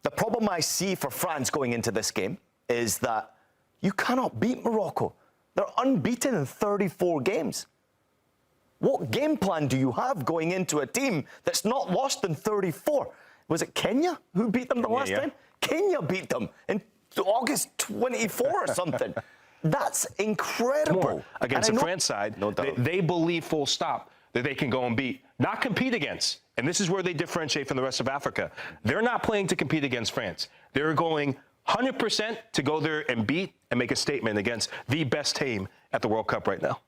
The problem I see for France going into this game is that you cannot beat Morocco. They're unbeaten in 34 games. What game plan do you have going into a team that's not lost in 34? Was it Kenya who beat them the last time? Kenya beat them in August 24 or something. That's incredible. More. Against the France side, no doubt. They believe full stop that they can go and beat, not compete against. And this is where they differentiate from the rest of Africa. They're not playing to compete against France. They're going 100% to go there and beat and make a statement against the best team at the World Cup right now.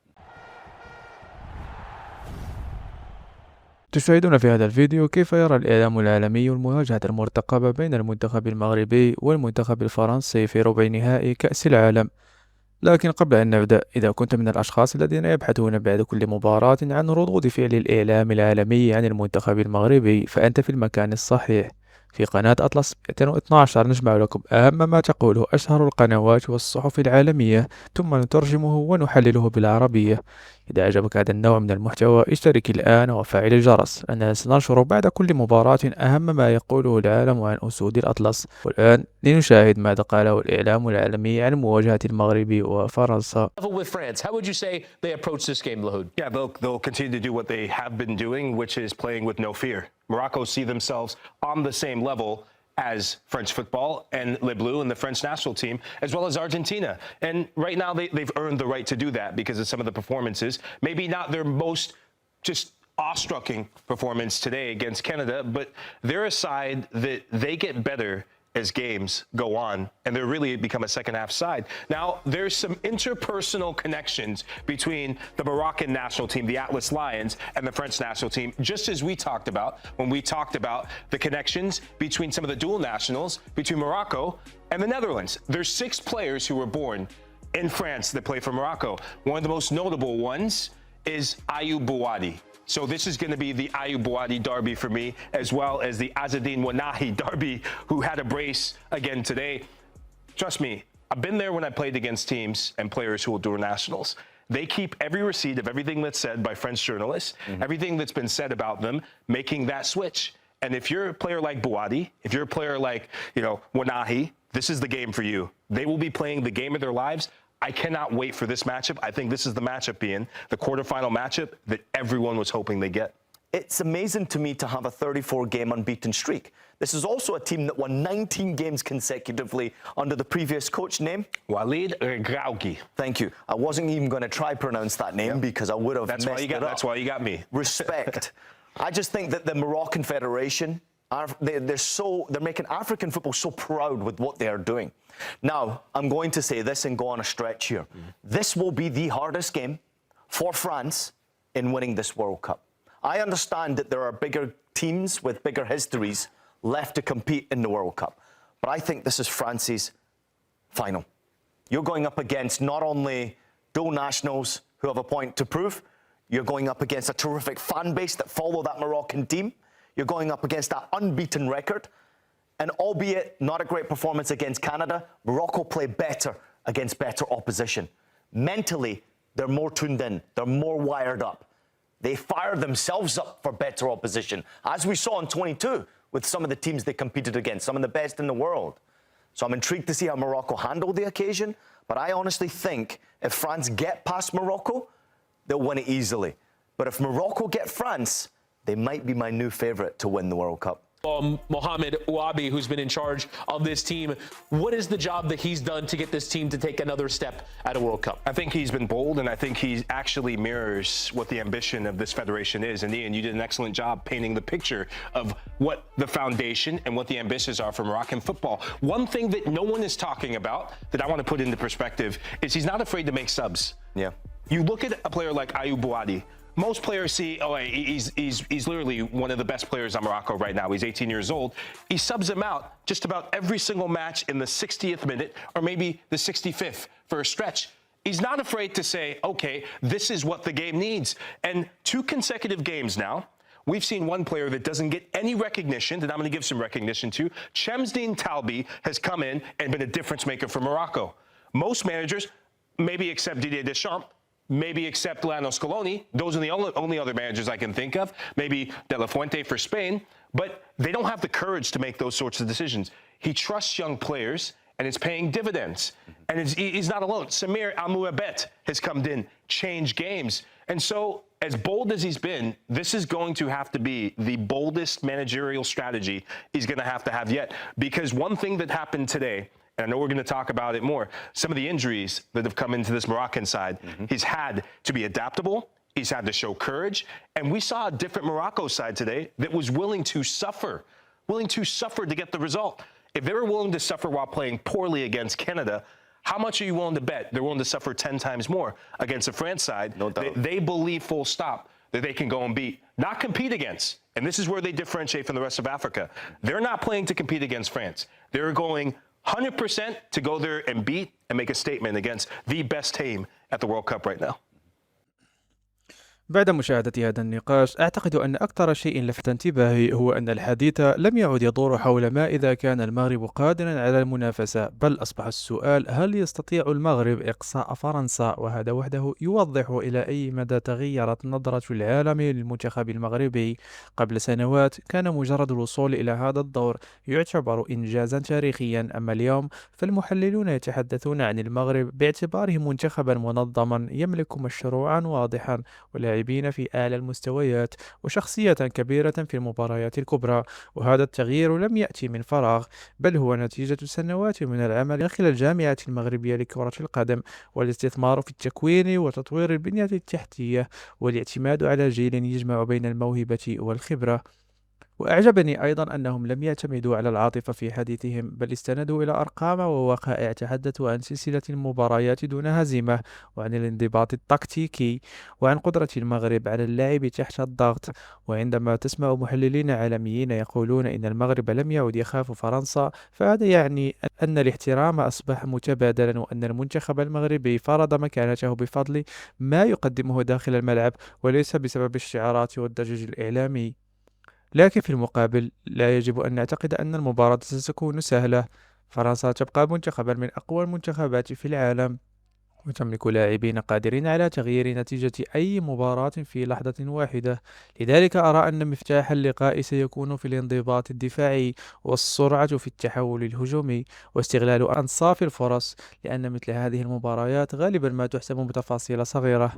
تشاهدون في هذا الفيديو كيف يرى الإعلام العالمي المواجهة المرتقبة بين المنتخب المغربي والمنتخب الفرنسي في ربع نهائي كأس العالم. لكن قبل أن نبدأ، إذا كنت من الأشخاص الذين يبحثون بعد كل مباراة عن ردود فعل الإعلام العالمي عن المنتخب المغربي، فأنت في المكان الصحيح. في قناة أطلس 212 نجمع لكم أهم ما تقوله أشهر القنوات والصحف العالمية، ثم نترجمه ونحلله بالعربية. إذا أعجبك هذا النوع من المحتوى اشترك الآن وفعل الجرس، لأننا سننشر بعد كل مباراة أهم ما يقوله العالم عن أسود الأطلس. والآن لنشاهد ماذا قاله الإعلام العالمي عن مواجهة المغرب وفرنسا. With France, how would you say they approach this game, Lahoud? Yeah, they'll continue to do what they have been doing, which is playing with no fear. Morocco see themselves on the same level as French football and Les Bleus and the French national team, as well as Argentina. And right now they've earned the right to do that because of some of the performances. Maybe not their most just awe-striking performance today against Canada, but they're a side that they get better as games go on, and they're really become a second-half side. Now, there's some interpersonal connections between the Moroccan national team, the Atlas Lions, and the French national team, just as we talked about when we talked about the connections between some of the dual nationals, between Morocco and the Netherlands. There's 6 players who were born in France that play for Morocco. One of the most notable ones is Ayoub Bouadi. So this is going to be the Ayoub Bouadi derby for me, as well as the Azzedine Ounahi derby, who had a brace again today. Trust me, I've been there when I played against teams and players who will do nationals. They keep every receipt of everything that's said by French journalists, everything that's been said about them, making that switch. And if you're a player like Bouadi, if you're a player like, Ounahi, this is the game for you. They will be playing the game of their lives. I cannot wait for this matchup. I think this is the matchup, Ian, the quarterfinal matchup that everyone was hoping they get. It's amazing to me to have a 34-game unbeaten streak. This is also a team that won 19 games consecutively under the previous coach name. Walid Regragui. Thank you. I wasn't even going to try pronounce that name because I would have That's messed it up. That's why you got me. Respect. I just think that the Moroccan Federation, they're making African football so proud with what they are doing. Now, I'm going to say this and go on a stretch here. This will be the hardest game for France in winning this World Cup. I understand that there are bigger teams with bigger histories left to compete in the World Cup, but I think this is France's final. You're going up against not only dual nationals who have a point to prove, you're going up against a terrific fan base that follow that Moroccan team. You're going up against that unbeaten record. And albeit not a great performance against Canada, Morocco play better against better opposition. Mentally, they're more tuned in. They're more wired up. They fire themselves up for better opposition, as we saw in 22 with some of the teams they competed against, some of the best in the world. So I'm intrigued to see how Morocco handle the occasion. But I honestly think if France get past Morocco, they'll win it easily. But if Morocco get France, they might be my new favorite to win the World Cup. Mohamed Ouabi, who's been in charge of this team, what is the job that he's done to get this team to take another step at a World Cup? I think he's been bold, and I think he actually mirrors what the ambition of this federation is. And Ian, you did an excellent job painting the picture of what the foundation and what the ambitions are for Moroccan football. One thing that no one is talking about that I want to put into perspective is he's not afraid to make subs. Yeah. You look at a player like Ayoub Bouadi. Most players see, he's literally one of the best players on Morocco right now. He's 18 years old. He subs him out just about every single match in the 60th minute or maybe the 65th for a stretch. He's not afraid to say, okay, this is what the game needs. And 2 consecutive games now, we've seen one player that doesn't get any recognition, that I'm going to give some recognition to. Chemsdine Talbi has come in and been a difference maker for Morocco. Most managers, maybe except Didier Deschamps, maybe except Lionel Scaloni. Those are the only other managers I can think of. Maybe De La Fuente for Spain. But they don't have the courage to make those sorts of decisions. He trusts young players, and it's paying dividends. And he's not alone. Samir Al-Muabbet has come in, changed games. And so, as bold as he's been, this is going to have to be the boldest managerial strategy he's going to have yet. Because one thing that happened today, and I know we're going to talk about it more, some of the injuries that have come into this Moroccan side, he's had to be adaptable. He's had to show courage. And we saw a different Morocco side today that was willing to suffer to get the result. If they were willing to suffer while playing poorly against Canada, how much are you willing to bet they're willing to suffer 10 times more against the France side? No doubt. They believe full stop that they can go and beat, not compete against. And this is where they differentiate from the rest of Africa. They're not playing to compete against France. They're going 100% to go there and beat and make a statement against the best team at the World Cup right now. بعد مشاهدة هذا النقاش أعتقد أن أكثر شيء لفت انتباهي هو أن الحديث لم يعد يدور حول ما إذا كان المغرب قادرا على المنافسة، بل أصبح السؤال هل يستطيع المغرب إقصاء فرنسا؟ وهذا وحده يوضح إلى أي مدى تغيرت نظرة العالم للمنتخب المغربي. قبل سنوات كان مجرد الوصول إلى هذا الدور يعتبر إنجازا تاريخيا، أما اليوم فالمحللون يتحدثون عن المغرب باعتباره منتخبا منظما يملك مشروعا واضحا ولاعبين في أعلى المستويات وشخصية كبيرة في المباريات الكبرى. وهذا التغيير لم يأتي من فراغ، بل هو نتيجة سنوات من العمل داخل الجامعة المغربية لكرة القدم والاستثمار في التكوين وتطوير البنية التحتية والاعتماد على جيل يجمع بين الموهبة والخبرة. وأعجبني أيضا أنهم لم يعتمدوا على العاطفة في حديثهم، بل استندوا إلى أرقام ووقائع تحدث عن سلسلة المباريات دون هزيمة، وعن الانضباط التكتيكي، وعن قدرة المغرب على اللعب تحت الضغط. وعندما تسمع محللين عالميين يقولون إن المغرب لم يعد يخاف فرنسا، فهذا يعني أن الاحترام أصبح متبادلا، وأن المنتخب المغربي فرض مكانته بفضل ما يقدمه داخل الملعب وليس بسبب الشعارات والضجيج الإعلامي. لكن في المقابل لا يجب أن نعتقد أن المباراة ستكون سهلة. فرنسا تبقى منتخبا من أقوى المنتخبات في العالم، وتملك لاعبين قادرين على تغيير نتيجة أي مباراة في لحظة واحدة. لذلك أرى أن مفتاح اللقاء سيكون في الانضباط الدفاعي والسرعة في التحول الهجومي واستغلال أنصاف الفرص، لأن مثل هذه المباريات غالبا ما تحسم بتفاصيل صغيرة.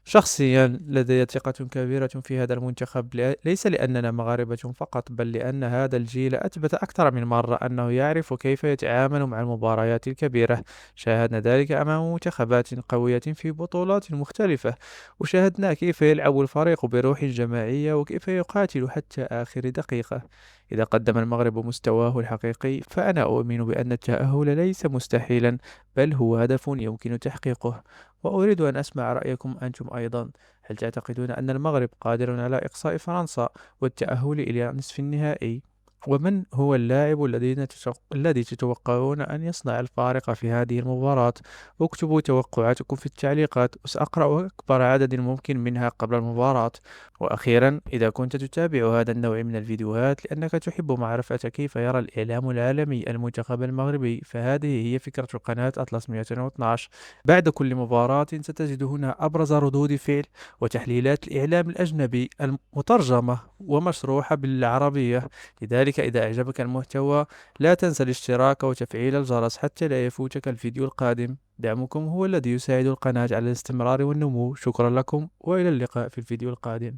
شخصيا لدي ثقة كبيرة في هذا المنتخب، ليس لأننا مغاربة فقط، بل لأن هذا الجيل أثبت أكثر من مرة أنه يعرف كيف يتعامل مع المباريات الكبيرة. شاهدنا ذلك أمام منتخبات قوية في بطولات مختلفة، وشاهدنا كيف يلعب الفريق بروح جماعية وكيف يقاتل حتى آخر دقيقة. إذا قدم المغرب مستواه الحقيقي فأنا أؤمن بأن التأهل ليس مستحيلا، بل هو هدف يمكن تحقيقه. وأريد أن أسمع رأيكم أنتم أيضا. هل تعتقدون أن المغرب قادر على إقصاء فرنسا والتأهل إلى نصف النهائي؟ ومن هو اللاعب الذي تتوقعون أن يصنع الفارق في هذه المباراة؟ اكتبوا توقعاتكم في التعليقات، وسأقرأ أكبر عدد ممكن منها قبل المباراة. وأخيرا، إذا كنت تتابع هذا النوع من الفيديوهات لأنك تحب معرفة كيف يرى الإعلام العالمي المنتخب المغربي، فهذه هي فكرة قناة أطلس 212. بعد كل مباراة ستجد هنا أبرز ردود فعل وتحليلات الإعلام الأجنبي المترجمة ومشروحة بالعربية. لذلك إذا أعجبك المحتوى لا تنسى الاشتراك وتفعيل الجرس حتى لا يفوتك الفيديو القادم. دعمكم هو الذي يساعد القناة على الاستمرار والنمو. شكرا لكم، وإلى اللقاء في الفيديو القادم.